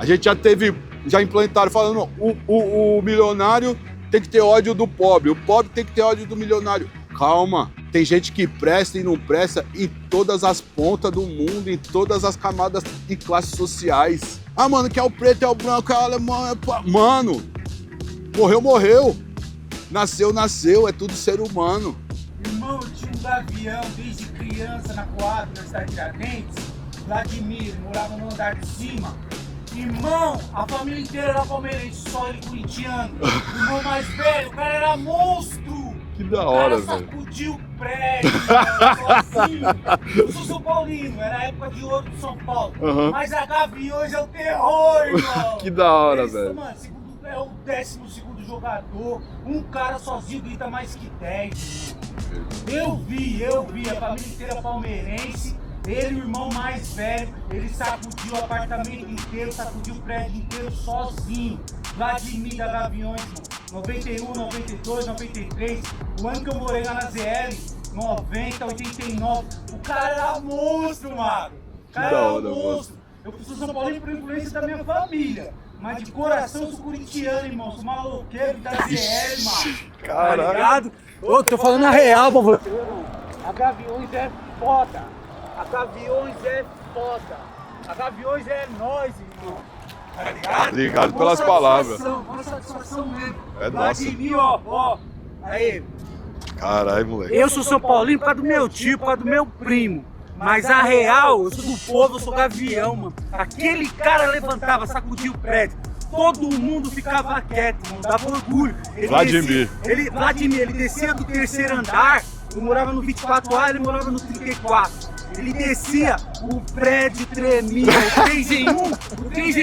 A gente já implantaram falando, o milionário tem que ter ódio do pobre, o pobre tem que ter ódio do milionário. Calma, tem gente que presta e não presta em todas as pontas do mundo, em todas as camadas e classes sociais. Ah, mano, que é o preto, é o branco, é o alemão, Mano, morreu. Nasceu, é tudo ser humano. Irmão, eu tinha um gavião desde criança na quadra da cidade de Tiradentes. Vladimir, morava no andar de cima. Irmão, a família inteira era palmeirense, só ele corintiano. O irmão mais velho, o cara era monstro. Que da hora, velho. O cara velho. sacudiu o prédio, mano, sozinho. Eu sou São Paulino, era a época de ouro do São Paulo. Uhum. Mas a Gaviões é o terror, irmão. Que da hora, Eles, velho. Mano, é o 12º jogador. Um cara sozinho grita mais que 10. Eu vi, a família inteira palmeirense. Ele, o irmão mais velho, ele sacudiu o apartamento inteiro, sacudiu o prédio inteiro sozinho. Vladimir da Gaviões, mano. 91, 92, 93. O ano que eu morei lá na ZL, 90, 89. O cara era monstro, mano. O cara era monstro. Eu sou São Paulino por influência da minha família. Mas de coração eu sou corintiano, irmão. Sou maloqueiro da ZL, mano. Caralho. Tá ligado? Ô, tô falando a real pra você. A Gaviões é foda. A Gaviões é foda. A Gaviões é nós, irmão. Tá ligado? Obrigado pelas palavras. Uma satisfação mesmo. É nossa. Vladimir, ó. Aí. Caralho, moleque. Eu sou São Paulino por causa do meu tio, por causa do meu primo. Mas a real, eu sou do povo, eu sou gavião, mano. Aquele cara levantava, sacudia o prédio. Todo mundo ficava quieto, mano. Dava orgulho. Vladimir. Vladimir, ele descia do 3º andar. Eu morava no 24A, ele morava no 34. Ele descia, o prédio tremia. O 3 em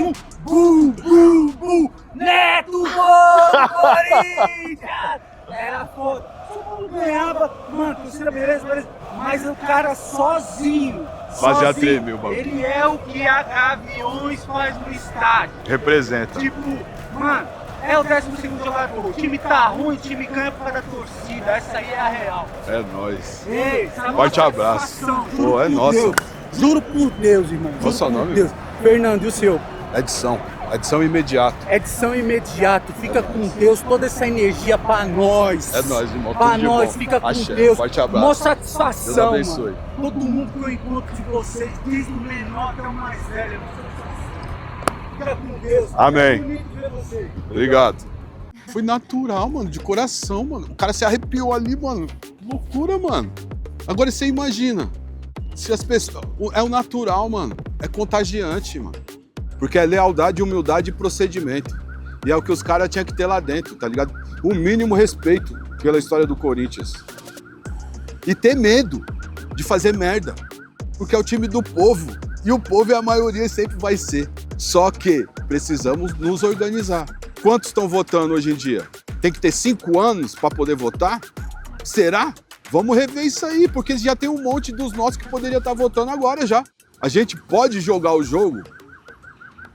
1, bum. Neto, gol, Corinthians! Era foda. Todo mundo ganhava, mano, torcida, beleza. Mas o cara sozinho. Fazia tremer o bagulho. Ele é o que a Gaviões faz no estádio. Representa. Tipo, mano, é o 12º jogador. O time tá ruim, o time ganha por causa da torcida. Essa aí é a real. É nóis. Ei, essa é Forte nossa abraço. satisfação, Pô, é por nossa. Deus. Juro por Deus, irmão. Qual seu nome? Deus. Fernando, e o seu? Edição imediata. Edição imediato, fica com Deus, toda essa energia pra nós. É nóis, irmão. Pra Tudo de nós, bom. fica com Axé. Deus. Forte abraço. Mó satisfação, Deus abençoe. mano. Todo mundo que eu encontro de vocês, desde o menor até o mais velho. Fica com Deus. Amém. É bonito ver vocês. Obrigado. Foi natural, mano, de coração, mano. O cara se arrepiou ali, mano. Que loucura, mano. Agora você imagina, se as pessoas... É o natural, mano. É contagiante, mano. Porque é lealdade, humildade e procedimento. E é o que os caras tinham que ter lá dentro, tá ligado? O mínimo respeito pela história do Corinthians. E ter medo de fazer merda. Porque é o time do povo. E o povo é a maioria e sempre vai ser. Só que precisamos nos organizar. Quantos estão votando hoje em dia? Tem que ter 5 anos para poder votar? Será? Vamos rever isso aí, porque já tem um monte dos nossos que poderia estar votando agora já. A gente pode jogar o jogo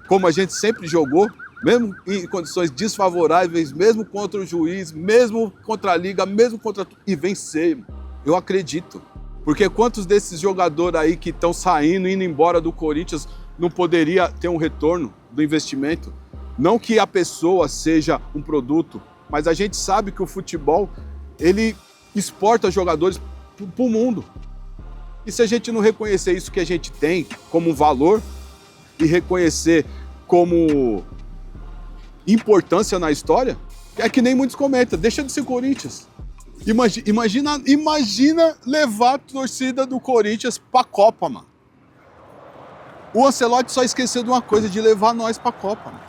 como a gente sempre jogou, mesmo em condições desfavoráveis, mesmo contra o juiz, mesmo contra a liga, mesmo contra... E vencer. Eu acredito. Porque quantos desses jogadores aí que estão saindo, indo embora do Corinthians, não poderia ter um retorno do investimento? Não que a pessoa seja um produto, mas a gente sabe que o futebol, ele exporta jogadores para o mundo. E se a gente não reconhecer isso que a gente tem como valor e reconhecer como importância na história, é que nem muitos comentam, deixa de ser Corinthians. Imagina levar a torcida do Corinthians pra Copa, mano. O Ancelotti só esqueceu de uma coisa, de levar nós pra Copa, mano.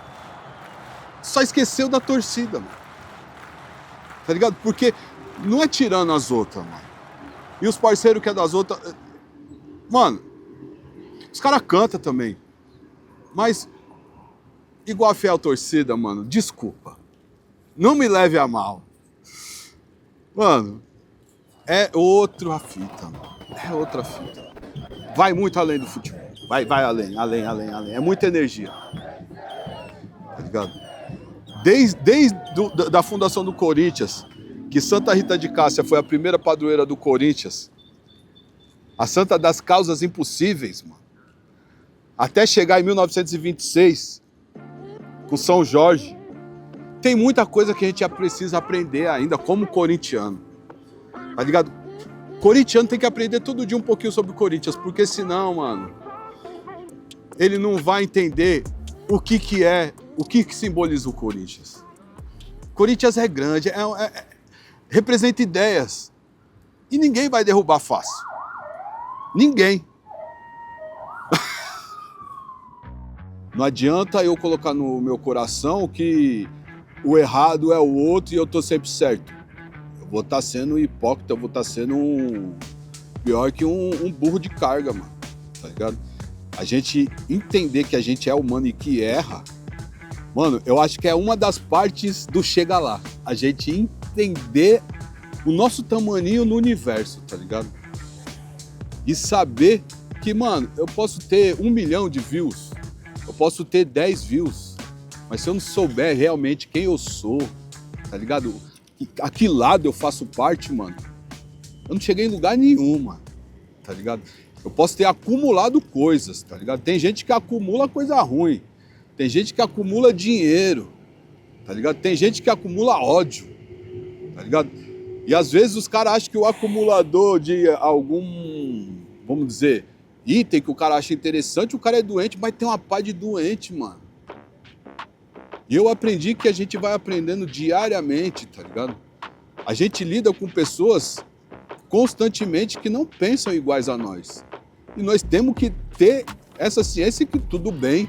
Só esqueceu da torcida, mano. Tá ligado? Porque não é tirando as outras, mano. E os parceiros que é das outras... Mano, os caras cantam também. Mas, igual a fiel torcida, mano, desculpa. Não me leve a mal. Mano, é outra fita, mano. É outra fita. Vai muito além do futebol. Vai além. É muita energia. Tá ligado? Desde da fundação do Corinthians, que Santa Rita de Cássia foi a primeira padroeira do Corinthians, a santa das causas impossíveis, mano. Até chegar em 1926, com São Jorge. Tem muita coisa que a gente precisa aprender ainda como corintiano. Tá ligado? Corintiano tem que aprender todo dia um pouquinho sobre o Corinthians, porque senão, mano, ele não vai entender o que simboliza o Corinthians. Corinthians é grande, representa ideias. E ninguém vai derrubar fácil. Ninguém. Não adianta eu colocar no meu coração que o errado é o outro e eu tô sempre certo. Eu vou estar sendo hipócrita, eu vou estar sendo pior que um burro de carga, mano. Tá ligado? A gente entender que a gente é humano e que erra, mano, eu acho que é uma das partes do chega lá. A gente entender o nosso tamaninho no universo, tá ligado? E saber que, mano, eu posso ter 1 milhão de views, eu posso ter 10 views, mas se eu não souber realmente quem eu sou, tá ligado? A que lado eu faço parte, mano, eu não cheguei em lugar nenhum, mano, tá ligado? Eu posso ter acumulado coisas, tá ligado? Tem gente que acumula coisa ruim, tem gente que acumula dinheiro, tá ligado? Tem gente que acumula ódio, tá ligado? E às vezes os caras acham que o acumulador de algum, vamos dizer, item que o cara acha interessante, o cara é doente, mas tem uma pá de doente, mano. E eu aprendi que a gente vai aprendendo diariamente, tá ligado? A gente lida com pessoas constantemente que não pensam iguais a nós. E nós temos que ter essa ciência que tudo bem,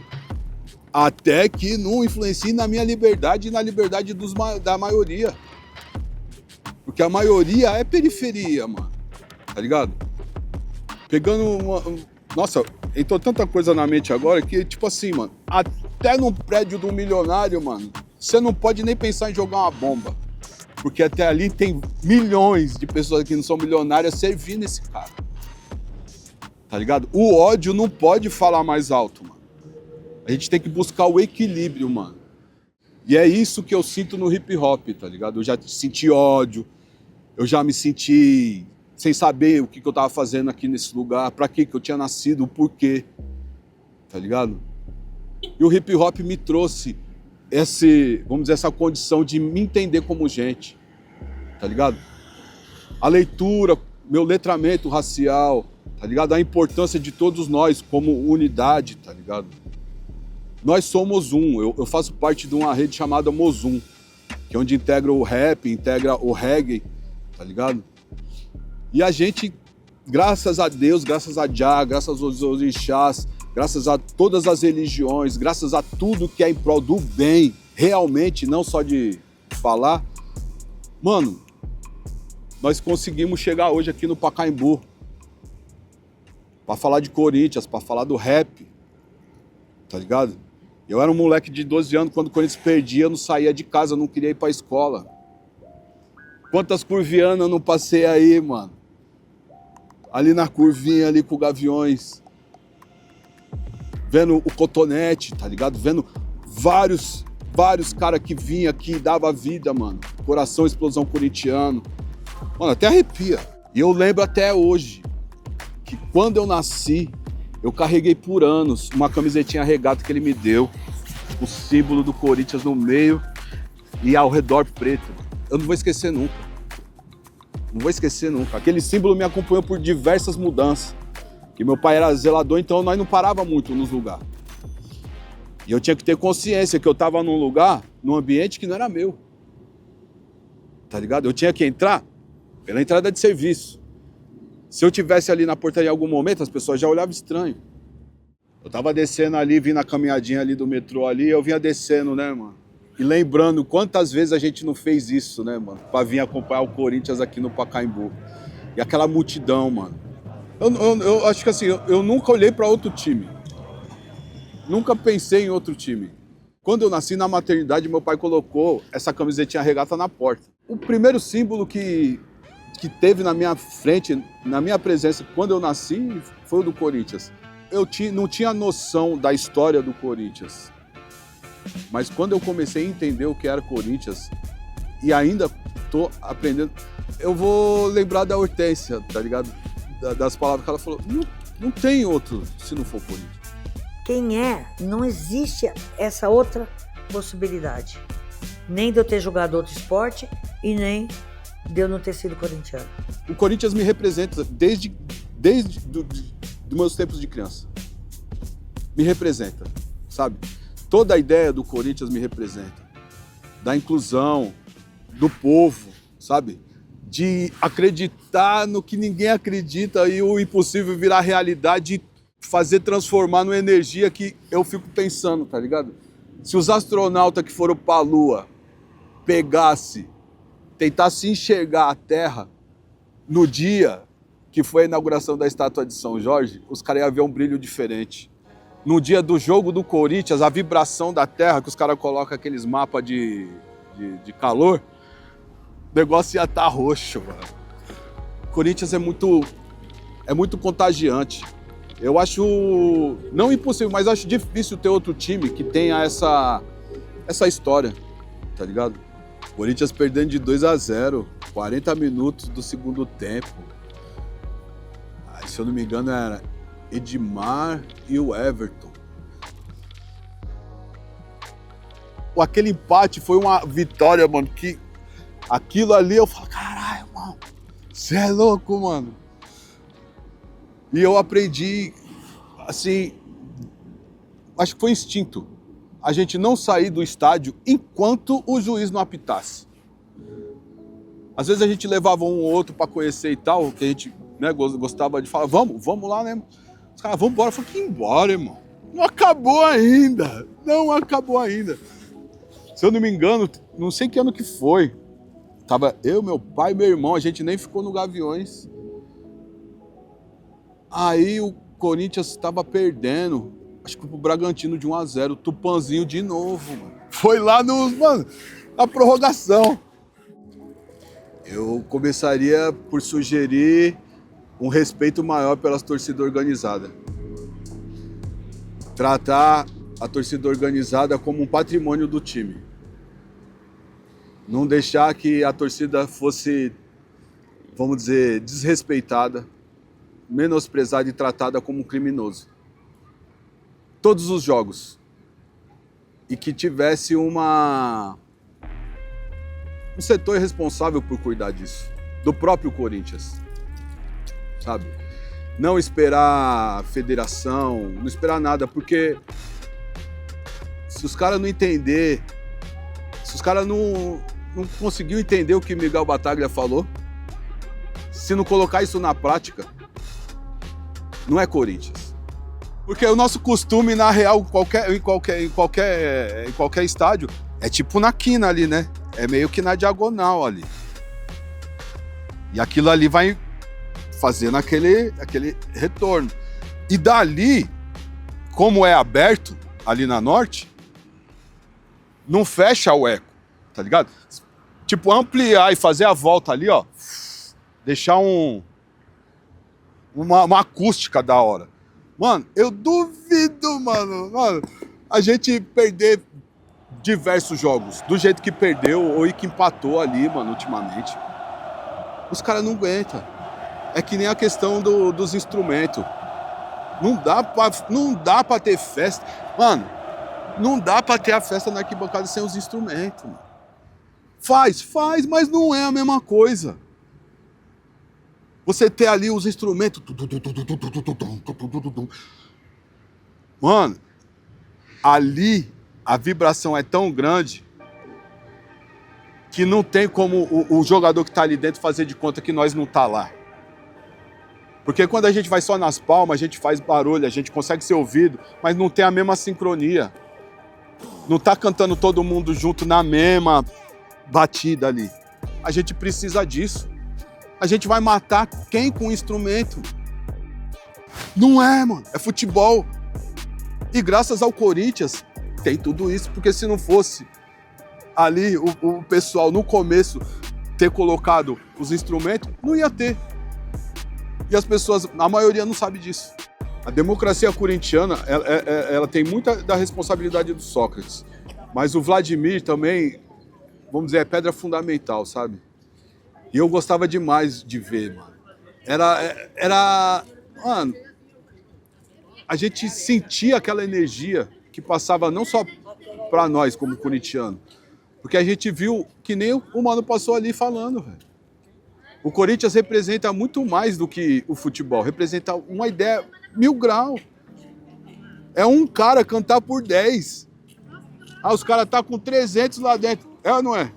até que não influencie na minha liberdade e na liberdade da maioria. Porque a maioria é periferia, mano. Tá ligado? Pegando uma... Nossa, entrou tanta coisa na mente agora que, tipo assim, mano, até num prédio do milionário, mano, você não pode nem pensar em jogar uma bomba. Porque até ali tem milhões de pessoas que não são milionárias servindo esse cara. Tá ligado? O ódio não pode falar mais alto, mano. A gente tem que buscar o equilíbrio, mano. E é isso que eu sinto no hip hop, tá ligado? Eu já senti ódio, eu já me senti sem saber o que eu tava fazendo aqui nesse lugar, pra que eu tinha nascido, o porquê, tá ligado? E o hip hop me trouxe vamos dizer, essa condição de me entender como gente, tá ligado? A leitura, meu letramento racial, tá ligado? A importância de todos nós como unidade, tá ligado? Nós somos um, eu faço parte de uma rede chamada Mozum, que é onde integra o rap, integra o reggae, tá ligado? E a gente, graças a Deus, graças a Jah, graças aos orixás, graças a todas as religiões, graças a tudo que é em prol do bem, realmente, não só de falar, mano, nós conseguimos chegar hoje aqui no Pacaembu pra falar de Corinthians, pra falar do rap, tá ligado? Eu era um moleque de 12 anos, quando o Corinthians perdia, eu não saía de casa, eu não queria ir pra escola. Quantas curvianas eu não passei aí, mano? Ali na curvinha, ali com o Gaviões. Vendo o Cotonete, tá ligado? Vendo vários caras que vinham aqui e davam vida, mano. Coração, explosão corintiano. Mano, até arrepia. E eu lembro até hoje que quando eu nasci, eu carreguei por anos uma camisetinha regata que ele me deu, o símbolo do Corinthians no meio e ao redor preto. Eu não vou esquecer nunca. Não vou esquecer nunca. Aquele símbolo me acompanhou por diversas mudanças. E meu pai era zelador, então nós não parava muito nos lugares. E eu tinha que ter consciência que eu estava num lugar, num ambiente que não era meu. Tá ligado? Eu tinha que entrar pela entrada de serviço. Se eu tivesse ali na portaria em algum momento, as pessoas já olhavam estranho. Eu tava descendo ali, vindo a caminhadinha ali do metrô ali, eu vinha descendo, né, mano? E lembrando quantas vezes a gente não fez isso, né, mano? Pra vir acompanhar o Corinthians aqui no Pacaembu. E aquela multidão, mano. Eu acho que assim, eu nunca olhei pra outro time. Nunca pensei em outro time. Quando eu nasci na maternidade, meu pai colocou essa camisetinha regata na porta. O primeiro símbolo que teve na minha frente, na minha presença, quando eu nasci, foi o do Corinthians. Eu não tinha noção da história do Corinthians. Mas quando eu comecei a entender o que era Corinthians, e ainda tô aprendendo, eu vou lembrar da Hortência, tá ligado? Das palavras que ela falou. Não tem outro se não for Corinthians. Quem é? Não existe essa outra possibilidade. Nem de eu ter jogado outro esporte e nem de eu não ter sido corintiano. O Corinthians me representa desde dos meus tempos de criança. Me representa, sabe? Toda a ideia do Corinthians me representa. Da inclusão, do povo, sabe? De acreditar no que ninguém acredita e o impossível virar realidade e fazer transformar numa energia que eu fico pensando, tá ligado? Se os astronautas que foram pra Lua tentasse enxergar a Terra no dia que foi a inauguração da estátua de São Jorge, os caras iam ver um brilho diferente. No dia do jogo do Corinthians, a vibração da Terra, que os caras colocam aqueles mapas de calor, o negócio ia estar roxo, mano. O Corinthians é muito contagiante. Eu acho, não impossível, mas acho difícil ter outro time que tenha essa história, tá ligado? Corinthians perdendo de 2-0, 40 minutos do segundo tempo. Se eu não me engano, era Edmar e o Everton. Aquele empate foi uma vitória, mano, que aquilo ali eu falo, caralho, mano, você é louco, mano. E eu aprendi, assim, acho que foi instinto, a gente não sair do estádio enquanto o juiz não apitasse. Às vezes a gente levava um ou outro pra conhecer e tal, que a gente, né, gostava de falar, vamos lá, né? Os caras, vamos embora. Eu falei, que embora, irmão. Não acabou ainda. Se eu não me engano, não sei que ano que foi. Tava eu, meu pai e meu irmão, a gente nem ficou no Gaviões. Aí o Corinthians estava perdendo, acho que pro Bragantino de 1-0, Tupanzinho de novo, mano. Foi lá na prorrogação. Eu começaria por sugerir um respeito maior pelas torcidas organizadas. Tratar a torcida organizada como um patrimônio do time. Não deixar que a torcida fosse, vamos dizer, desrespeitada, menosprezada e tratada como um criminoso. Todos os jogos. E que tivesse um setor responsável por cuidar disso. Do próprio Corinthians. Sabe? Não esperar a federação, não esperar nada, porque se os caras não entender, se os caras não conseguiu entender o que Miguel Battaglia falou, se não colocar isso na prática, não é Corinthians. Porque o nosso costume, na real, em qualquer estádio, é tipo na quina ali, né? É meio que na diagonal ali. E aquilo ali vai fazendo aquele retorno. E dali, como é aberto, ali na norte, não fecha o eco, tá ligado? Tipo, ampliar e fazer a volta ali, ó, deixar uma acústica da hora. Mano, eu duvido, mano, a gente perder diversos jogos, do jeito que perdeu ou que empatou ali, mano, ultimamente. Os caras não aguentam. É que nem a questão dos instrumentos. Não dá pra ter festa. Mano, não dá pra ter a festa na arquibancada sem os instrumentos, mano. Faz, mas não é a mesma coisa. Você ter ali os instrumentos. Mano, ali a vibração é tão grande que não tem como o jogador que tá ali dentro fazer de conta que nós não tá lá. Porque quando a gente vai só nas palmas, a gente faz barulho, a gente consegue ser ouvido, mas não tem a mesma sincronia. Não tá cantando todo mundo junto na mesma batida ali. A gente precisa disso. A gente vai matar quem com instrumento? Não é, mano. É futebol. E graças ao Corinthians tem tudo isso, porque se não fosse ali o pessoal no começo ter colocado os instrumentos, não ia ter. E as pessoas, a maioria não sabe disso. A democracia corintiana, ela tem muita da responsabilidade do Sócrates. Mas o Vladimir também, vamos dizer, é pedra fundamental, sabe? E eu gostava demais de ver, mano. Mano, a gente sentia aquela energia que passava não só pra nós, como corintiano. Porque a gente viu que nem o mano passou ali falando, velho. O Corinthians representa muito mais do que o futebol. Representa uma ideia 1000 graus. É um cara cantar por 10. Ah, os caras tá com 300 lá dentro. É ou não é?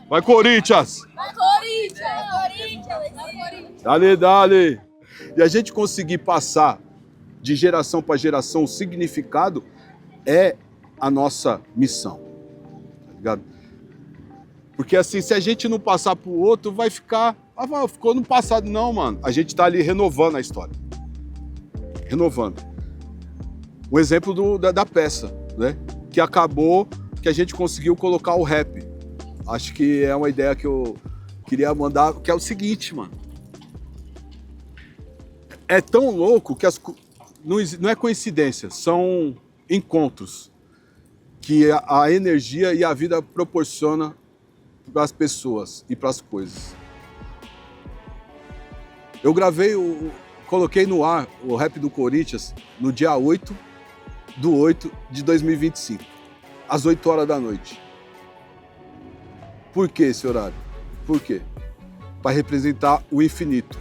Vai, Corinthians! Vai, Corinthians! Vai, Corinthians! Vai, Corinthians! Dale, dale! E a gente conseguir passar de geração para geração o significado é a nossa missão. Tá ligado? Porque assim, se a gente não passar pro outro, vai ficar... Ah, ficou no passado. Não, mano. A gente tá ali renovando a história. Renovando. O exemplo da peça, né? Que acabou, que a gente conseguiu colocar o rap. Acho que é uma ideia que eu queria mandar, que é o seguinte, mano. É tão louco que não é coincidência, são encontros que a energia e a vida proporciona para as pessoas e para as coisas. Eu coloquei no ar o rap do Corinthians no dia 8/8/2025, às 8 horas da noite. Por que esse horário? Por quê? Para representar o infinito.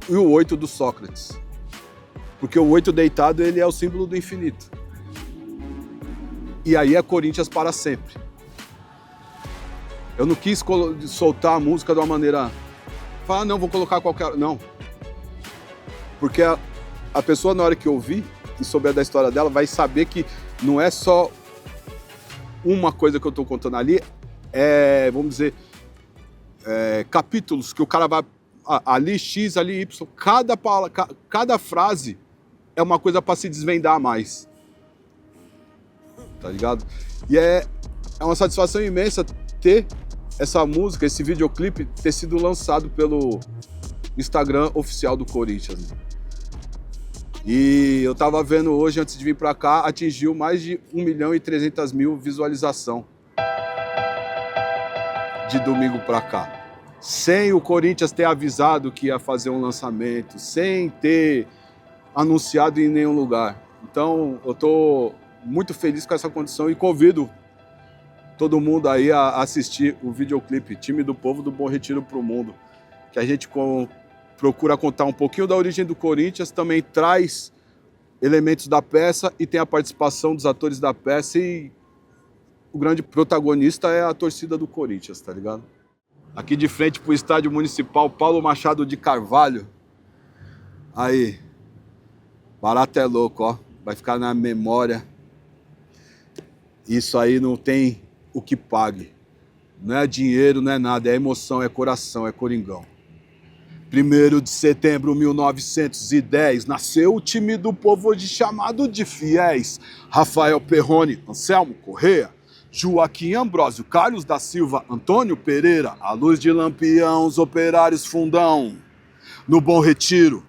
E o 8 do Sócrates. Porque o 8 deitado, ele é o símbolo do infinito. E aí é Corinthians para sempre. Eu não quis soltar a música de uma maneira... Falar, não, vou colocar qualquer... Não. Porque a pessoa, na hora que ouvir e souber da história dela, vai saber que não é só uma coisa que eu estou contando ali, vamos dizer, capítulos que o cara vai... Ali X, ali Y, cada frase é uma coisa para se desvendar mais. Tá ligado? E é uma satisfação imensa ter essa música, esse videoclipe, ter sido lançado pelo Instagram oficial do Corinthians. E eu tava vendo hoje, antes de vir pra cá, atingiu mais de 1.300.000 visualização de domingo pra cá. Sem o Corinthians ter avisado que ia fazer um lançamento, sem ter anunciado em nenhum lugar. Então, eu tô muito feliz com essa condição e convido todo mundo aí a assistir o videoclipe Time do Povo do Bom Retiro pro Mundo, que a gente procura contar um pouquinho da origem do Corinthians, também traz elementos da peça e tem a participação dos atores da peça e o grande protagonista é a torcida do Corinthians, tá ligado? Aqui de frente pro Estádio Municipal Paulo Machado de Carvalho. Aí, barato é louco, ó. Vai ficar na memória. Isso aí não tem o que pague. Não é dinheiro, não é nada. É emoção, é coração, é Coringão. 1º de setembro de 1910, nasceu o time do povo hoje chamado de fiéis. Rafael Perrone, Anselmo Corrêa, Joaquim Ambrósio, Carlos da Silva, Antônio Pereira, a luz de Lampião, os operários fundão. No Bom Retiro,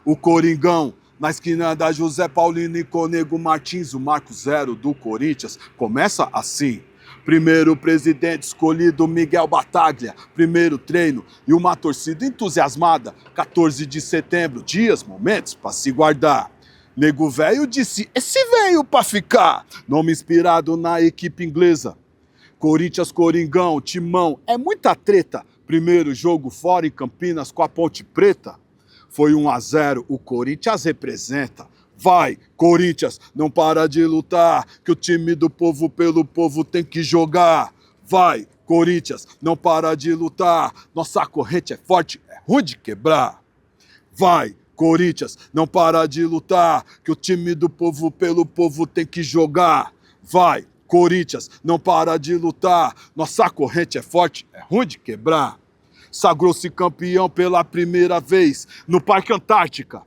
o Coringão, na esquina da José Paulino e Conego Martins, o Marco Zero do Corinthians, começa assim. Primeiro presidente escolhido, Miguel Bataglia. Primeiro treino e uma torcida entusiasmada. 14 de setembro, dias, momentos pra se guardar. Nego velho disse, esse veio pra ficar. Nome inspirado na equipe inglesa. Corinthians, Coringão, Timão, é muita treta. Primeiro jogo fora em Campinas com a Ponte Preta. Foi 1-0, o Corinthians representa. Vai, Corinthians, não para de lutar, que o time do povo pelo povo tem que jogar. Vai, Corinthians, não para de lutar, nossa corrente é forte, é ruim de quebrar. Vai, Corinthians, não para de lutar, que o time do povo pelo povo tem que jogar. Vai, Corinthians, não para de lutar, nossa corrente é forte, é ruim de quebrar. Sagrou-se campeão pela primeira vez no Parque Antártica.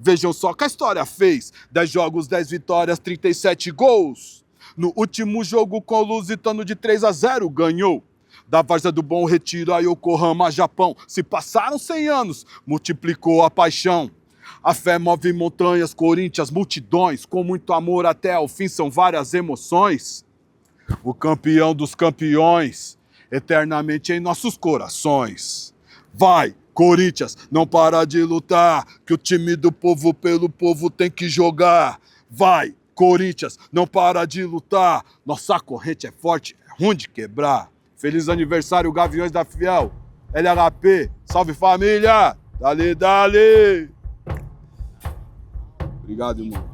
Vejam só que a história fez. 10 jogos, 10 vitórias, 37 gols. No último jogo com o Lusitano de 3-0 ganhou. Da Várzea do Bom Retiro a Yokohama, Japão. Se passaram 100 anos, multiplicou a paixão. A fé move montanhas, Corinthians, multidões. Com muito amor até ao fim, são várias emoções. O campeão dos campeões, eternamente em nossos corações. Vai, Corinthians, não para de lutar, que o time do povo pelo povo tem que jogar. Vai, Corinthians, não para de lutar. Nossa corrente é forte, é ruim de quebrar. Feliz aniversário, Gaviões da Fiel. LHP, salve família! Dale, dale! Obrigado, irmão.